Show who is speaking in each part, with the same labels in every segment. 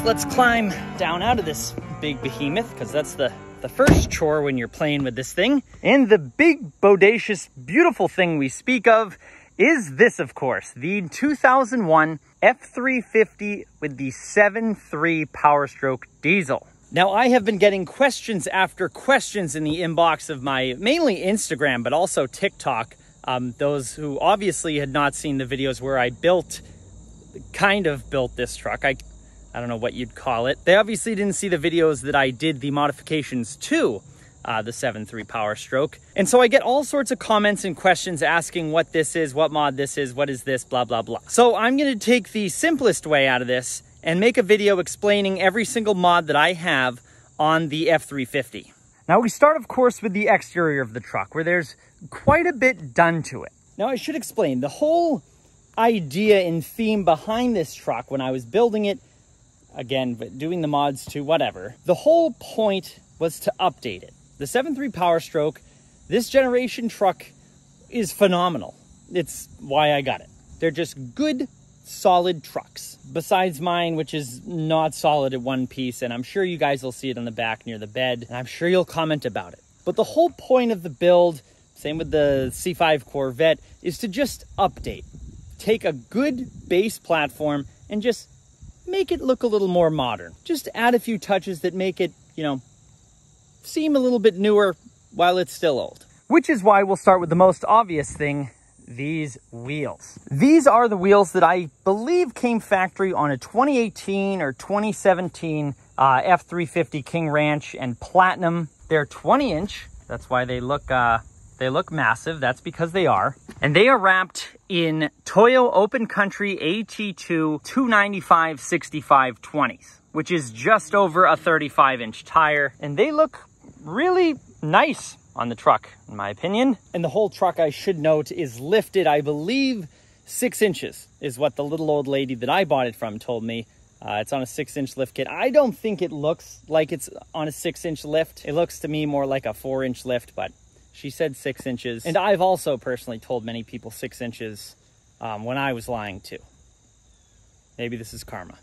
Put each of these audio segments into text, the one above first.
Speaker 1: let's climb down out of this big behemoth, because that's the first chore when you're playing with this thing. And the big, bodacious, beautiful thing we speak of is this, of course, the 2001 F350 with the 7.3 Power Stroke diesel. Now, I have been getting questions after questions in the inbox of my mainly Instagram, but also TikTok. Those who obviously had not seen the videos where I kind of built this truck. I don't know what you'd call it. They obviously didn't see the videos that I did the modifications to the 7.3 Power Stroke. And so I get all sorts of comments and questions asking what this is, what mod this is, what is this, blah, blah, blah. So I'm going to take the simplest way out of this and make a video explaining every single mod that I have on the F350. Now we start, of course, with the exterior of the truck, where there's quite a bit done to it. Now I should explain the whole idea and theme behind this truck when I was building it, again, but doing the mods to whatever. The whole point was to update it. The 7.3 Power Stroke, this generation truck is phenomenal. It's why I got it. They're just good, solid trucks. Besides mine, which is not solid at one piece, and I'm sure you guys will see it on the back near the bed, and I'm sure you'll comment about it. But the whole point of the build, same with the C5 Corvette, is to just update. Take a good base platform and just make it look a little more modern. Just add a few touches that make it, you know, seem a little bit newer while it's still old. Which is why we'll start with the most obvious thing, these wheels. These are the wheels that I believe came factory on a 2018 or 2017 F350 King Ranch and Platinum. They're 20-inch. That's why they look massive. That's because they are. And they are wrapped in Toyo Open Country AT2 295/65/20s, which is just over a 35-inch tire. And they look really nice on the truck, in my opinion. And the whole truck, I should note, is lifted, I believe, 6 inches is what the little old lady that I bought it from told me. It's on a 6-inch lift kit. I don't think it looks like it's on a 6-inch lift. It looks to me more like a 4-inch lift, but she said 6 inches. And I've also personally told many people 6 inches when I was lying too. Maybe this is karma.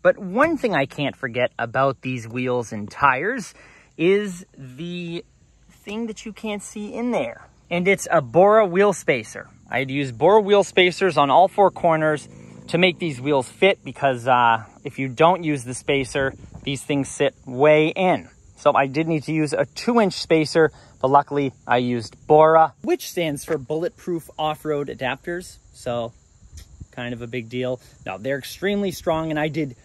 Speaker 1: But one thing I can't forget about these wheels and tires is the thing that you can't see in there. And it's a Bora wheel spacer. I had used Bora wheel spacers on all 4 corners to make these wheels fit, because if you don't use the spacer, these things sit way in. So I did need to use a 2-inch spacer, but luckily I used Bora, which stands for Bulletproof Off-Road Adapters. So kind of a big deal. Now they're extremely strong, and I did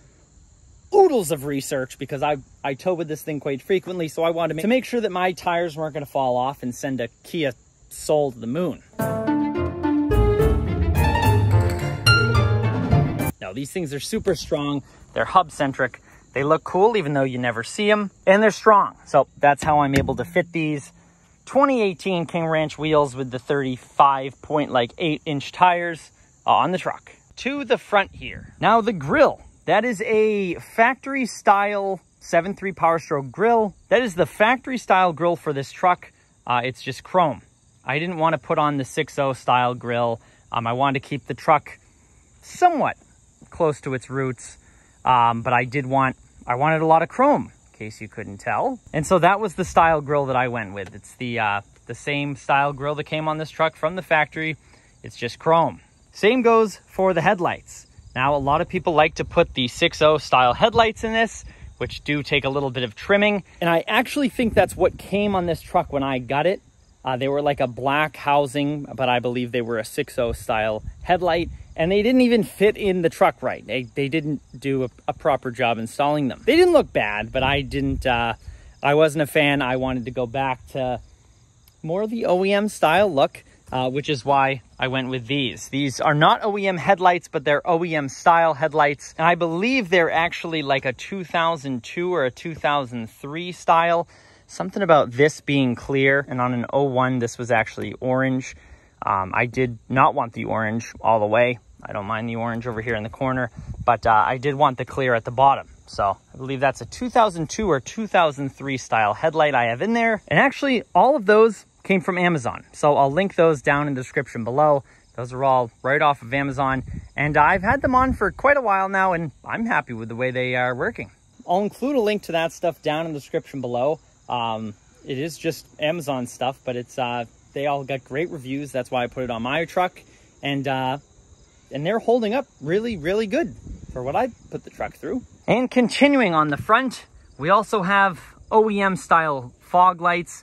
Speaker 1: oodles of research because I tow with this thing quite frequently. So I wanted to make sure that my tires weren't going to fall off and send a Kia Soul to the moon. Now these things are super strong. They're hub centric. They look cool even though you never see them, and they're strong. So that's how I'm able to fit these 2018 King Ranch wheels with the 35.8-inch tires on the truck. To the front here. Now the grill, that is a factory style 7.3 Power Stroke grill. That is the factory style grill for this truck. It's just chrome. I didn't want to put on the 6.0 style grill. I wanted to keep the truck somewhat close to its roots. But I wanted a lot of chrome, in case you couldn't tell. And so that was the style grill that I went with. It's the same style grill that came on this truck from the factory. It's just chrome. Same goes for the headlights. Now, a lot of people like to put the 6.0 style headlights in this, which do take a little bit of trimming. And I actually think that's what came on this truck when I got it. They were like a black housing, but I believe they were a 6.0 style headlight. And they didn't even fit in the truck right. They didn't do a proper job installing them. They didn't look bad, but I wasn't a fan. I wanted to go back to more of the OEM style look, which is why I went with these. These are not OEM headlights, but they're OEM style headlights. And I believe they're actually like a 2002 or a 2003 style. Something about this being clear, and on an 01, this was actually orange. I did not want the orange all the way. I don't mind the orange over here in the corner, but I did want the clear at the bottom. So I believe that's a 2002 or 2003 style headlight I have in there. And actually all of those came from Amazon. So I'll link those down in the description below. Those are all right off of Amazon, and I've had them on for quite a while now, and I'm happy with the way they are working. I'll include a link to that stuff down in the description below. It is just Amazon stuff, but it's they all got great reviews. That's why I put it on my truck, and they're holding up really, really good for what I put the truck through. And continuing on the front, we also have OEM style fog lights.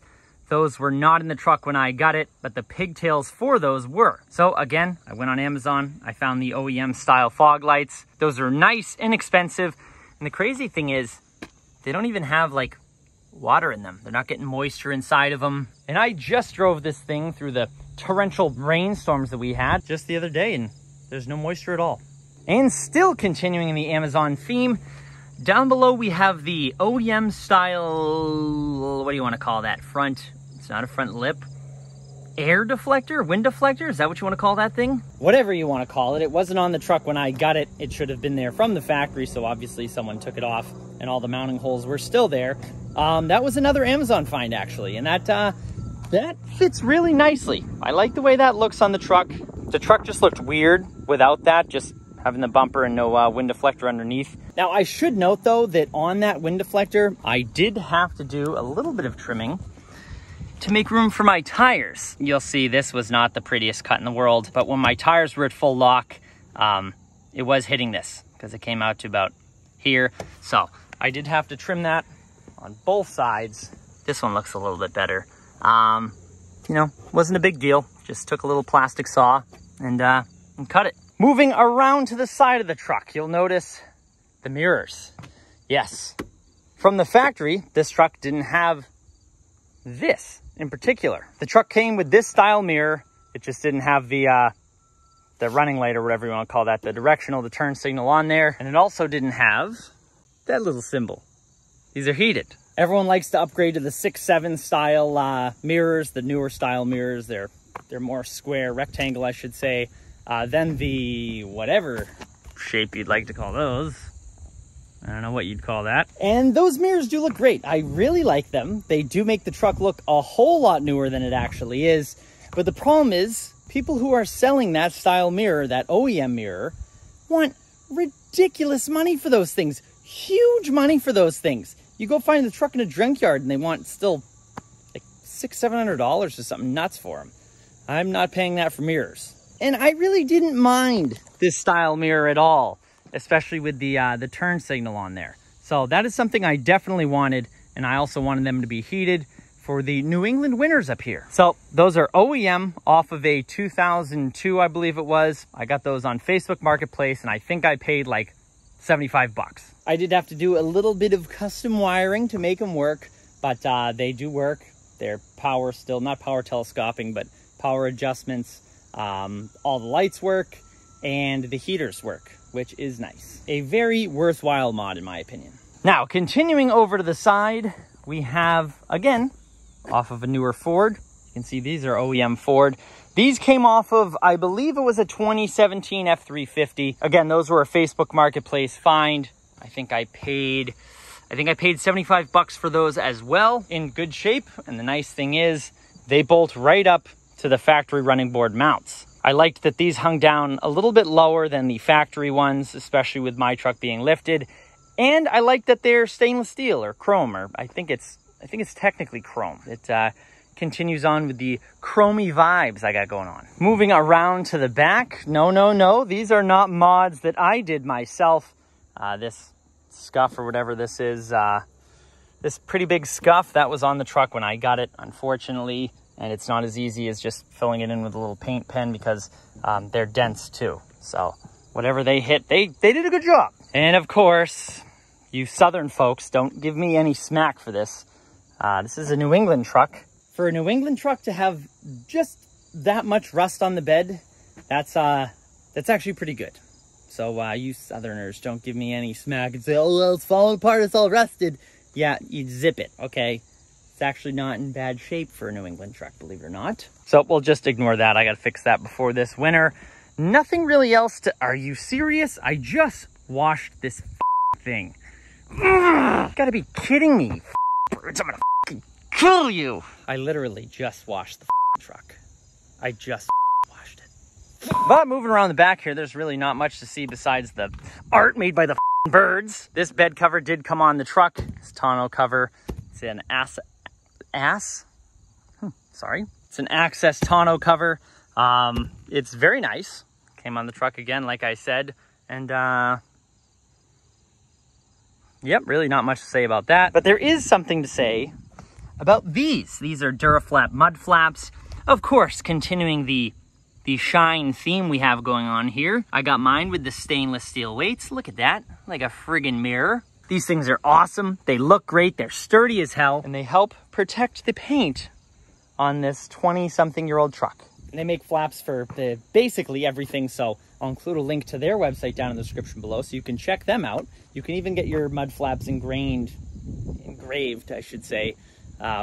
Speaker 1: Those were not in the truck when I got it, but the pigtails for those were. So again, I went on Amazon, I found the OEM style fog lights. Those are nice, inexpensive, and the crazy thing is, they don't even have like water in them. They're not getting moisture inside of them. And I just drove this thing through the torrential rainstorms that we had just the other day, and there's no moisture at all. And still continuing in the Amazon theme, down below we have the OEM style, what do you want to call that? Front, it's not a front lip. Air deflector? Wind deflector? Is that what you want to call that thing? Whatever you want to call it. It wasn't on the truck when I got it. It should have been there from the factory, so obviously someone took it off and all the mounting holes were still there. That was another Amazon find actually, and that fits really nicely. I like the way that looks on the truck. The truck just looked weird without that, just having the bumper and no wind deflector underneath. Now I should note though that on that wind deflector, I did have to do a little bit of trimming to make room for my tires. You'll see this was not the prettiest cut in the world, but when my tires were at full lock, it was hitting this because it came out to about here. So I did have to trim that on both sides. This one looks a little bit better. You know, wasn't a big deal. Just took a little plastic saw and cut it. Moving around to the side of the truck, you'll notice the mirrors. Yes, from the factory, this truck didn't have this in particular. The truck came with this style mirror. It just didn't have the running light or whatever you want to call that, the directional, the turn signal on there. And it also didn't have that little symbol. These are heated. Everyone likes to upgrade to the 6/7 style mirrors, the newer style mirrors. They're more square, rectangle, I should say, than the whatever shape you'd like to call those. I don't know what you'd call that. And those mirrors do look great. I really like them. They do make the truck look a whole lot newer than it actually is. But the problem is, people who are selling that style mirror, that OEM mirror, want ridiculous money for those things. Huge money for those things. You go find the truck in a junkyard and they want still like $600-700 or something nuts for them. I'm not paying that for mirrors. And I really didn't mind this style mirror at all, especially with the turn signal on there. So that is something I definitely wanted, and I also wanted them to be heated for the New England winters up here. So those are OEM off of a 2002, I believe it was. I got those on Facebook Marketplace, and I think I paid like 75 bucks. I did have to do a little bit of custom wiring to make them work, but they do work. They're power still, not power telescoping, but power adjustments. All the lights work and the heaters work, which is nice. A very worthwhile mod in my opinion. Now, continuing over to the side, we have, again, off of a newer Ford. You can see these are OEM Ford. These came off of, I believe it was a 2017 F350. Again, those were a Facebook Marketplace find. I think I paid 75 bucks for those as well, in good shape. And the nice thing is they bolt right up to the factory running board mounts. I liked that these hung down a little bit lower than the factory ones, especially with my truck being lifted. And I like that they're stainless steel or chrome, or I think it's technically chrome. It continues on with the chromey vibes I got going on. Moving around to the back, no, these are not mods that I did myself. This scuff or whatever this is, this pretty big scuff, that was on the truck when I got it, unfortunately. And it's not as easy as just filling it in with a little paint pen because they're dense too. So whatever they hit, they did a good job. And of course, you Southern folks, don't give me any smack for this. This is a New England truck. For a New England truck to have just that much rust on the bed, that's actually pretty good. So you Southerners, don't give me any smack and say, oh, well, it's falling apart, it's all rusted. Yeah, you zip it, okay? It's actually not in bad shape for a New England truck, believe it or not. So we'll just ignore that. I got to fix that before this winter. Nothing really else to... Are you serious? I just washed this thing. Ugh, gotta be kidding me. Birds, I'm gonna kill you. I literally just washed the truck. I just washed it. But moving around the back here, there's really not much to see besides the art made by the birds. This bed cover did come on the truck. This tonneau cover. It's an It's an Access tonneau cover. It's very nice. Came on the truck again, like I said. And yep, really not much to say about that. But there is something to say about these. These are Duraflap mud flaps. Of course, continuing the shine theme we have going on here. I got mine with the stainless steel weights. Look at that, like a friggin' mirror. These things are awesome. They look great. They're sturdy as hell. And they help protect the paint on this 20-something-year-old truck. And they make flaps for basically everything. So I'll include a link to their website down in the description below so you can check them out. You can even get your mud flaps engraved, I should say,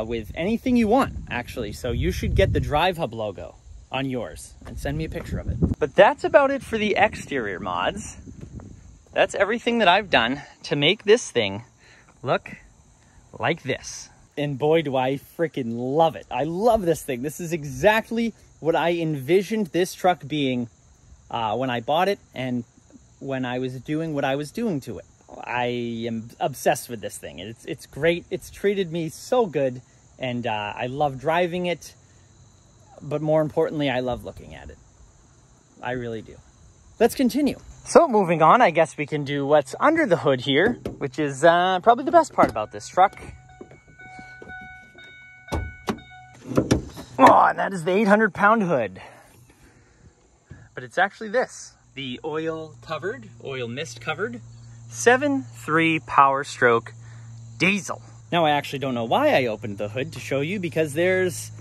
Speaker 1: with anything you want, actually. So you should get the Drive Hub logo on yours and send me a picture of it. But that's about it for the exterior mods. That's everything that I've done to make this thing look like this. And boy, do I freaking love it. I love this thing. This is exactly what I envisioned this truck being when I bought it and when I was doing what I was doing to it. I am obsessed with this thing. It's great. It's treated me so good, and I love driving it. But more importantly, I love looking at it. I really do. Let's continue. So moving on, I guess we can do what's under the hood here, which is probably the best part about this truck. Oh, and that is the 800-pound hood. But it's actually this, the oil mist covered 7.3 Power Stroke diesel. Now, I actually don't know why I opened the hood to show you, because there's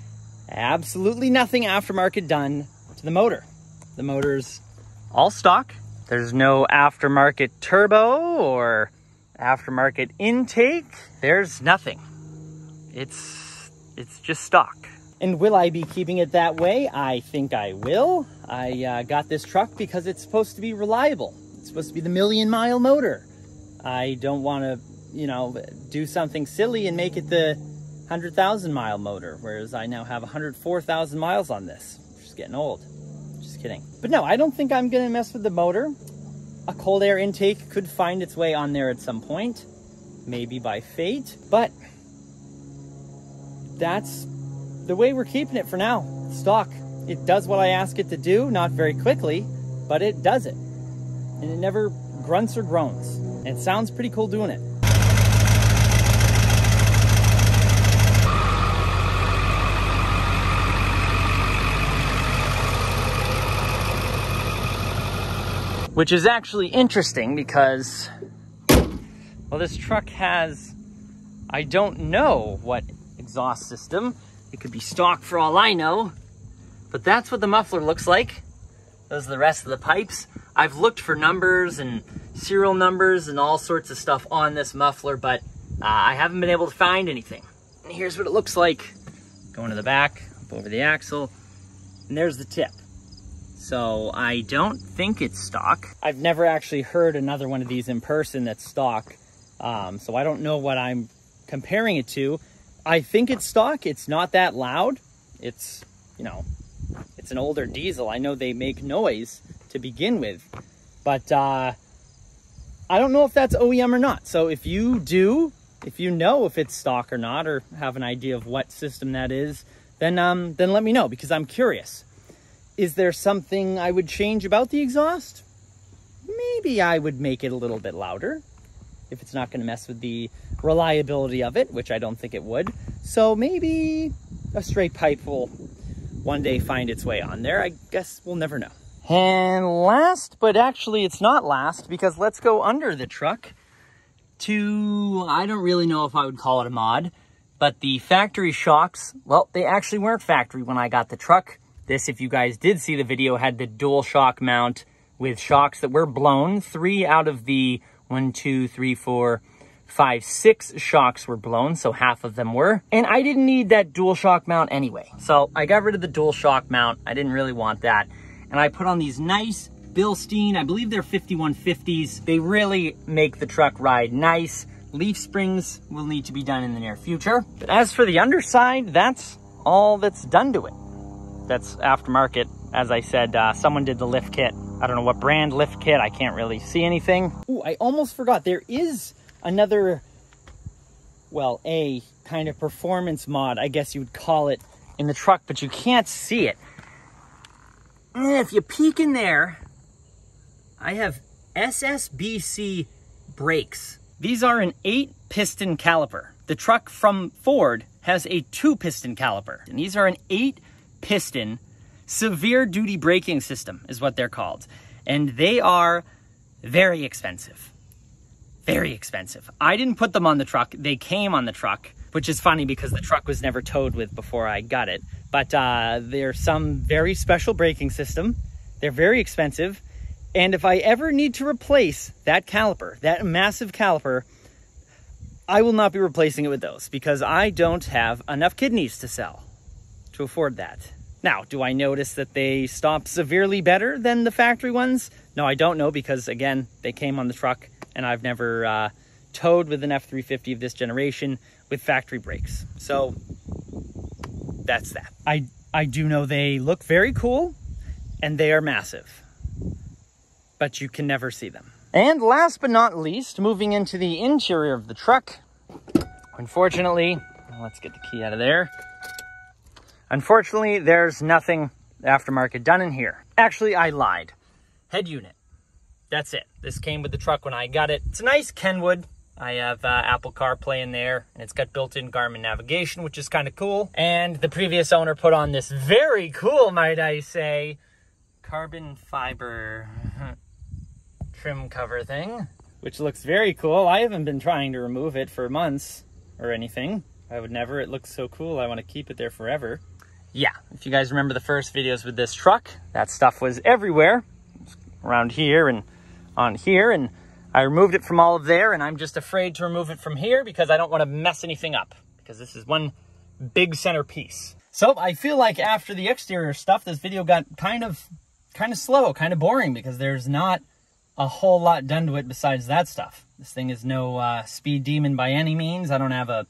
Speaker 1: absolutely nothing aftermarket done to the motor. The motor's all stock. There's no aftermarket turbo or aftermarket intake. There's nothing. It's just stock. And will I be keeping it that way? I think I will. I got this truck because it's supposed to be reliable. It's supposed to be the 1,000,000-mile motor. I don't want to, do something silly and make it the 100,000-mile motor, whereas I now have 104,000 miles on this, which is getting old. Just kidding. But no, I don't think I'm going to mess with the motor. A cold air intake could find its way on there at some point, maybe by fate, but that's the way we're keeping it for now. Stock. It does what I ask it to do, not very quickly, but it does it. And it never grunts or groans. And it sounds pretty cool doing it. Which is actually interesting because, well, this truck has, I don't know what exhaust system. It could be stock for all I know, but that's what the muffler looks like. Those are the rest of the pipes. I've looked for numbers and serial numbers and all sorts of stuff on this muffler, but I haven't been able to find anything. And here's what it looks like. Going to the back, up over the axle, and there's the tip. So I don't think it's stock. I've never actually heard another one of these in person that's stock. So I don't know what I'm comparing it to. I think it's stock. It's not that loud. It's, it's an older diesel. I know they make noise to begin with, but I don't know if that's OEM or not. So if you do, if you know if it's stock or not, or have an idea of what system that is, then let me know, because I'm curious. Is there something I would change about the exhaust? Maybe I would make it a little bit louder if it's not going to mess with the reliability of it, which I don't think it would. So maybe a straight pipe will one day find its way on there. I guess we'll never know. And last, but actually it's not last, because let's go under the truck to, I don't really know if I would call it a mod, but the factory shocks, well, they actually weren't factory when I got the truck. This, if you guys did see the video, had the dual shock mount with shocks that were blown. 3 out of the 1, 2, 3, 4, 5, 6 shocks were blown, so half of them were. And I didn't need that dual shock mount anyway. So I got rid of the dual shock mount. I didn't really want that. And I put on these nice Bilstein, I believe they're 5150s. They really make the truck ride nice. Leaf springs will need to be done in the near future. But as for the underside, that's all that's done to it. That's aftermarket As I said, someone did the lift kit. I don't know what brand lift kit. I can't really see anything. Ooh, I almost forgot. There is another, well, a kind of performance mod, I guess you would call it, in the truck, but you can't see it. If you peek in there, I have SSBC brakes. These are an 8-piston caliper. The truck from Ford has a 2-piston caliper. And these are an 8-piston severe duty braking system is what they're called. And they are very expensive. Very expensive. I didn't put them on the truck. They came on the truck, which is funny because the truck was never towed with before I got it. But they're some very special braking system. They're very expensive. And if I ever need to replace that caliper, that massive caliper, I will not be replacing it with those because I don't have enough kidneys to sell to afford that. Now, do I notice that they stop severely better than the factory ones? No, I don't know because, again, they came on the truck and I've never towed with an F350 of this generation with factory brakes. So that's that. I do know they look very cool and they are massive, but you can never see them. And last but not least, moving into the interior of the truck, unfortunately, let's get the key out of there. Unfortunately, there's nothing aftermarket done in here. Actually, I lied. Head unit. That's it. This came with the truck when I got it. It's a nice Kenwood. I have Apple CarPlay in there, and it's got built-in Garmin navigation, which is kind of cool. And the previous owner put on this very cool, might I say, carbon fiber trim cover thing, which looks very cool. I haven't been trying to remove it for months or anything. I would never. It looks so cool. I want to keep it there forever. Yeah, if you guys remember the first videos with this truck, that stuff was everywhere, around here and on here, and I removed it from all of there, and I'm just afraid to remove it from here because I don't want to mess anything up, because this is one big centerpiece. So I feel like after the exterior stuff, this video got kind of slow, kind of boring, because there's not a whole lot done to it besides that stuff. This thing is no speed demon by any means. I don't have a,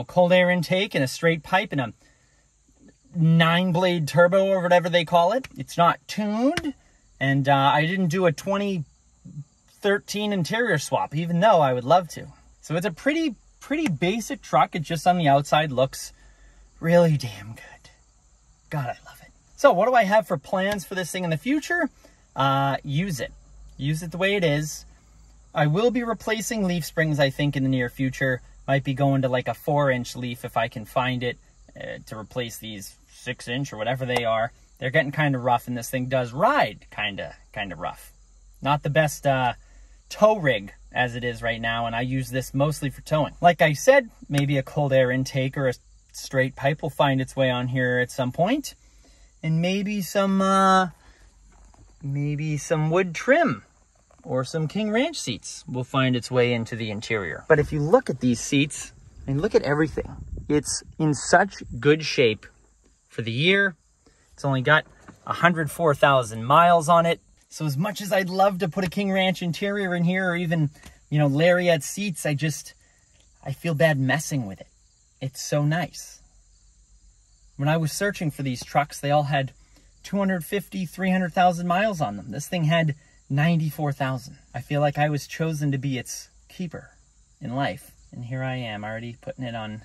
Speaker 1: cold air intake and a straight pipe and a 9-blade turbo or whatever they call it. It's not tuned, and I didn't do a 2013 interior swap, even though I would love to. So it's a pretty basic truck. It just on the outside looks really damn good. God, I love it. So what do I have for plans for this thing in the future? Use it. Use it the way it is. I will be replacing leaf springs, I think, in the near future. Might be going to like a 4-inch leaf if I can find it to replace these 6-inch or whatever they are. They're getting kind of rough, and this thing does ride kind of rough. Not the best tow rig as it is right now, and I use this mostly for towing. Like I said, maybe a cold air intake or a straight pipe will find its way on here at some point, and maybe some wood trim or some King Ranch seats will find its way into the interior. But if you look at these seats and look at everything, it's in such good shape for the year. It's only got 104,000 miles on it. So as much as I'd love to put a King Ranch interior in here, or even, Lariat seats, I feel bad messing with it. It's so nice. When I was searching for these trucks, they all had 250, 300,000 miles on them. This thing had 94,000. I feel like I was chosen to be its keeper in life. And here I am, already putting it on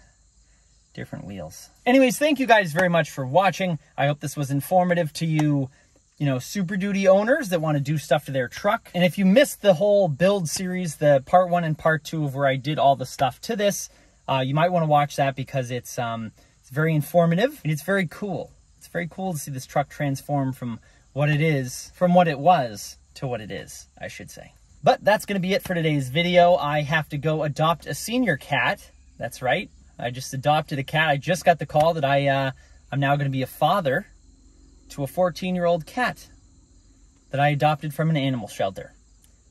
Speaker 1: different wheels. Anyways, thank you guys very much for watching. I hope this was informative to you, Super Duty owners that want to do stuff to their truck. And if you missed the whole build series, the part 1 and part 2 of where I did all the stuff to this, you might want to watch that because it's very informative and it's very cool. It's very cool to see this truck transform from what it was to what it is, I should say. But that's going to be it for today's video. I have to go adopt a senior cat. That's right. I just adopted a cat. I just got the call that I'm now going to be a father to a 14-year-old cat that I adopted from an animal shelter.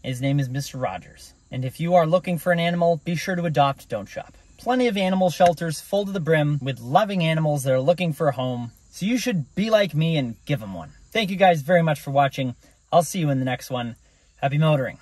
Speaker 1: His name is Mr. Rogers. And if you are looking for an animal, be sure to adopt, don't shop. Plenty of animal shelters full to the brim with loving animals that are looking for a home. So you should be like me and give them one. Thank you guys very much for watching. I'll see you in the next one. Happy motoring.